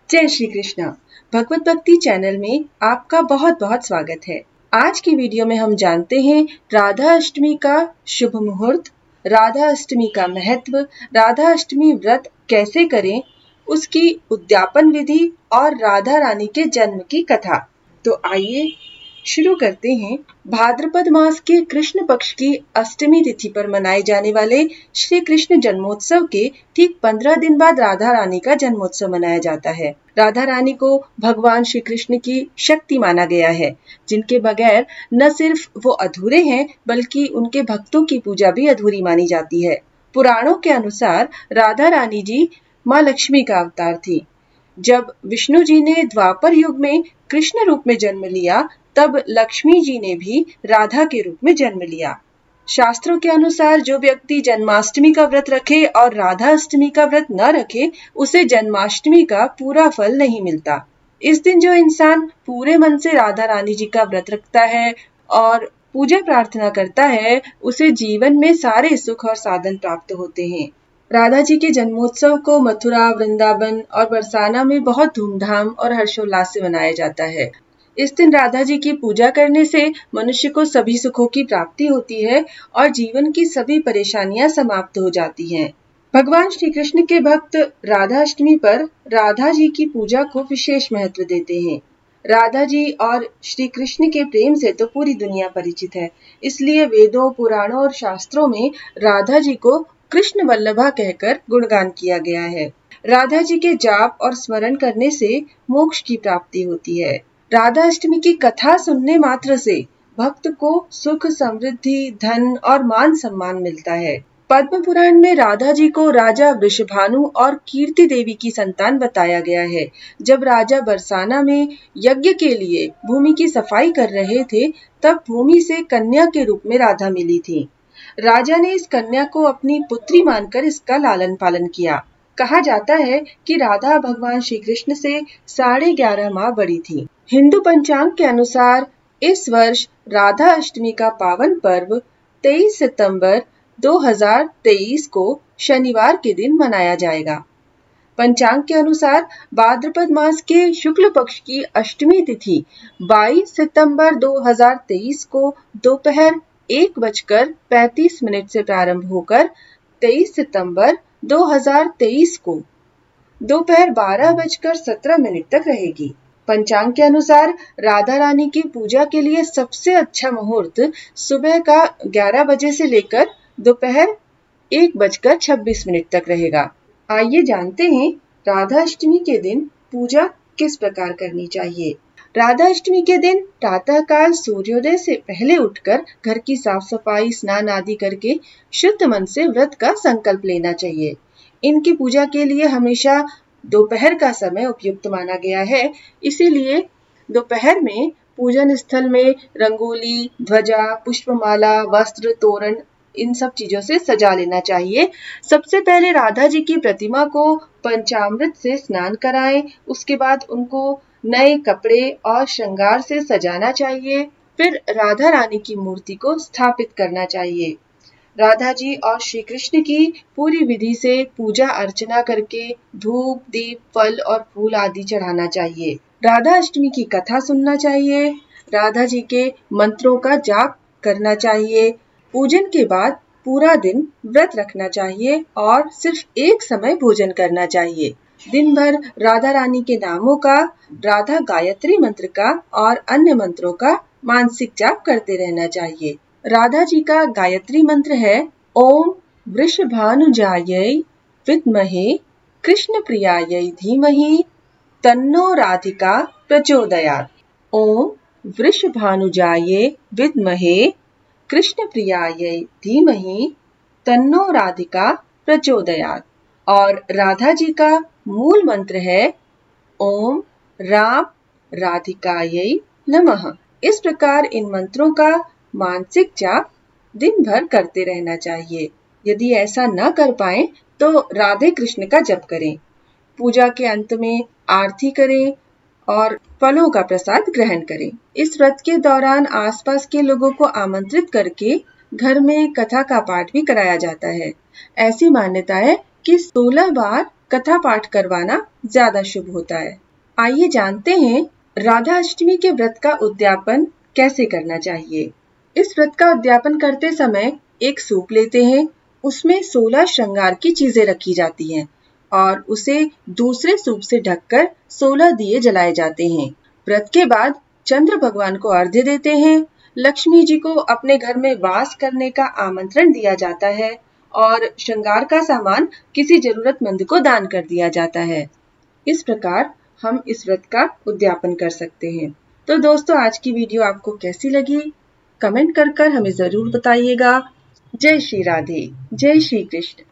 जय श्री कृष्णा। भगवत भक्ति चैनल में आपका बहुत बहुत स्वागत है। आज की वीडियो में हम जानते हैं राधा अष्टमी का शुभ मुहूर्त, राधा अष्टमी का महत्व, राधा अष्टमी व्रत कैसे करें, उसकी उद्यापन विधि और राधा रानी के जन्म की कथा। तो आइए शुरू करते हैं। भाद्रपद मास के कृष्ण पक्ष की अष्टमी तिथि पर मनाए जाने वाले श्री कृष्ण जन्मोत्सव के ठीक 15 दिन बाद राधा रानी का जन्मोत्सव मनाया जाता है। राधा रानी को भगवान श्री कृष्ण की शक्ति माना गया है, जिनके बगैर न सिर्फ वो अधूरे हैं बल्कि उनके भक्तों की पूजा भी अधूरी मानी जाती है। पुराणों के अनुसार राधा रानी जी माँ लक्ष्मी का अवतार थी। जब विष्णु जी ने द्वापर युग में कृष्ण रूप में जन्म लिया, तब लक्ष्मी जी ने भी राधा के रूप में जन्म लिया। शास्त्रों के अनुसार जो व्यक्ति जन्माष्टमी का व्रत रखे और राधा अष्टमी का व्रत न रखे, उसे जन्माष्टमी का पूरा फल नहीं मिलता। इस दिन जो इंसान पूरे मन से राधा रानी जी का व्रत रखता है और पूजा प्रार्थना करता है, उसे जीवन में सारे सुख और साधन प्राप्त होते हैं। राधा जी के जन्मोत्सव को मथुरा, वृंदावन और बरसाना में बहुत धूमधाम और हर्षोल्लास से मनाया जाता है। इस दिन राधा जी की पूजा करने से मनुष्य को सभी सुखों की प्राप्ति होती है और जीवन की सभी परेशानियां समाप्त हो जाती हैं। भगवान श्री कृष्ण के भक्त राधा अष्टमी पर राधा जी की पूजा को विशेष महत्व देते हैं। राधा जी और श्री कृष्ण के प्रेम से तो पूरी दुनिया परिचित है, इसलिए वेदों, पुराणों और शास्त्रों में राधा जी को कृष्ण वल्लभा कहकर गुणगान किया गया है। राधा जी के जाप और स्मरण करने से मोक्ष की प्राप्ति होती है। राधा अष्टमी की कथा सुनने मात्र से भक्त को सुख, समृद्धि, धन और मान सम्मान मिलता है। पद्म पुराण में राधा जी को राजा वृषभानु और कीर्ति देवी की संतान बताया गया है। जब राजा बरसाना में यज्ञ के लिए भूमि की सफाई कर रहे थे, तब भूमि से कन्या के रूप में राधा मिली थी। राजा ने इस कन्या को अपनी पुत्री मानकर इसका लालन पालन किया। कहा जाता है कि राधा भगवान श्री कृष्ण से 11.5 माह बड़ी थी। हिंदू पंचांग के अनुसार इस वर्ष राधा अष्टमी का पावन पर्व 23 सितंबर 2023 को शनिवार के दिन मनाया जाएगा। पंचांग के अनुसार भाद्रपद मास के शुक्ल पक्ष की अष्टमी तिथि 22 सितंबर 2023 को दोपहर 1:35 से प्रारंभ होकर 23 सितंबर 2023 को दोपहर 12:17 तक रहेगी। पंचांग के अनुसार राधा रानी की पूजा के लिए सबसे अच्छा मुहूर्त सुबह का 11 बजे से लेकर दोपहर 1:26 तक रहेगा। आइए जानते हैं राधा अष्टमी के दिन पूजा किस प्रकार करनी चाहिए। राधा अष्टमी के दिन प्रातःकाल सूर्योदय से पहले उठकर घर की साफ सफाई, स्नान आदि करके शुद्ध मन से व्रत का संकल्प लेना चाहिए। इनकी पूजा के लिए हमेशा दोपहर का समय उपयुक्त माना गया है, इसीलिए दोपहर में पूजन स्थल में रंगोली, ध्वजा, पुष्पमाला, वस्त्र, तोरण, इन सब चीजों से सजा लेना चाहिए। सबसे पहले राधा जी की प्रतिमा को पंचामृत से स्नान कराएं, उसके बाद उनको नए कपड़े और श्रृंगार से सजाना चाहिए। फिर राधा रानी की मूर्ति को स्थापित करना चाहिए। राधा जी और श्री कृष्ण की पूरी विधि से पूजा अर्चना करके धूप, दीप, फल और फूल आदि चढ़ाना चाहिए। राधा अष्टमी की कथा सुनना चाहिए। राधा जी के मंत्रों का जाप करना चाहिए। पूजन के बाद पूरा दिन व्रत रखना चाहिए और सिर्फ एक समय भोजन करना चाहिए। दिन भर राधा रानी के नामों का, राधा गायत्री मंत्र का और अन्य मंत्रों का मानसिक जाप करते रहना चाहिए। राधा जी का गायत्री मंत्र है ओम वृषभानुजायै विद्महे कृष्ण प्रियायै धीमहि तन्नो राधिका प्रचोदयात्। ओम वृषभानुजायै विद्महे कृष्ण प्रियायै धीमहि तन्नो राधिका प्रचोदयात्। और राधा जी का मूल मंत्र है ओम राम राधिकायै नमः। इस प्रकार इन मंत्रों का मानसिक जाप दिन भर करते रहना चाहिए। यदि ऐसा न कर पाए तो राधे कृष्ण का जप करें। पूजा के अंत में आरती करें और फलों का प्रसाद ग्रहण करें। इस व्रत के दौरान आसपास के लोगों को आमंत्रित करके घर में कथा का पाठ भी कराया जाता है। ऐसी मान्यता है कि 16 बार कथा पाठ करवाना ज्यादा शुभ होता है। आइए जानते हैं राधा अष्टमी के व्रत का उद्यापन कैसे करना चाहिए। इस व्रत का उद्यापन करते समय एक सूप लेते हैं, उसमें 16 श्रृंगार की चीजें रखी जाती हैं और उसे दूसरे सूप से ढककर 16 दिए जलाए जाते हैं। व्रत के बाद चंद्र भगवान को अर्घ्य देते हैं, लक्ष्मी जी को अपने घर में वास करने का आमंत्रण दिया जाता है और श्रृंगार का सामान किसी जरूरतमंद को दान कर दिया जाता है। इस प्रकार हम इस व्रत का उद्यापन कर सकते हैं। तो दोस्तों, आज की वीडियो आपको कैसी लगी? कमेंट कर हमें जरूर बताइएगा। जय श्री राधे, जय श्री कृष्ण।